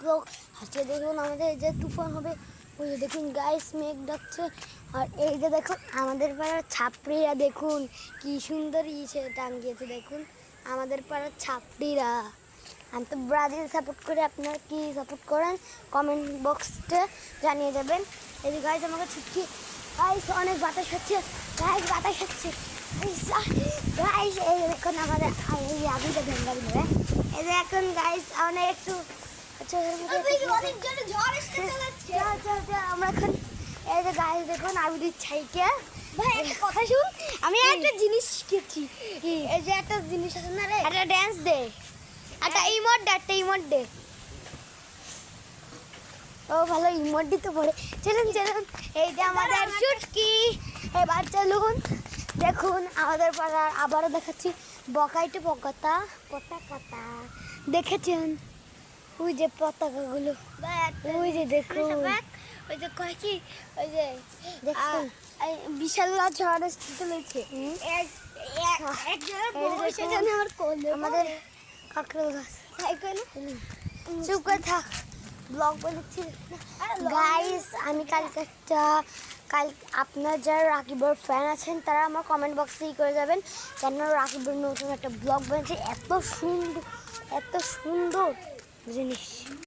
Blog আজকে দেখুন আমাদের এই যে তুফান হবে, ওই যে দেখুন গাইস মেঘ ডাকছে। আর এই যে দেখুন আমাদের পাড়ার ছাত্রীরা দেখুন কি সুন্দর ইসে টাঙ্গিয়েছে। দেখুন আমাদের পাড়ার ছাত্রীরা। আমি তো ব্রাজিল সাপোর্ট করে, আপনারা কি সাপোর্ট করেন কমেন্ট বক্সে জানিয়ে যাবেন। এই যে গাইস আমাকে ছুটকি গাইস অনেক বাতাস হচ্ছে, গাইস বাতাস হচ্ছে গাইস। এই দেখুন আমাদের এই আবিটা ভেঙ্গা দিবে। এই যে এখন গাইস অনেক একটু আমরা এখন এই যে গাইস দেখুন আবির ছাইকে ভাই একটা কথা শুন, আমি একটা জিনিস শিখেছি। এই যে একটা জিনিস আছে না রে, একটা ড্যান্স দে, একটা ইমোট দে। ও ভালো ইমোট দিতে পারে। চলুন চলুন, এই যে আমাদের ছুটকি এবার চলুন। দেখুন আমাদের পাড়ার আবারও দেখাচ্ছি বকাইটে পতাকা পতাকাটা দেখেছেন, ওই যে পতাকাগুলো, ওই যে দেখুন, ওই যে কয় কি, ওই যে দেখুন বিশাল ঝড় চলেছে। আমাদের কাঁকড়াল গাছ চুপ করে থাক, ব্লগ বানাচ্ছি গাইস। আমি কালকে আপনার যারা রাকিবের ফ্যান আছেন তারা আমার কমেন্ট বক্সে করে যাবেন, কেন রাকিবের নতুন একটা ব্লগ বানাচ্ছে, এত সুন্দর জিনিস।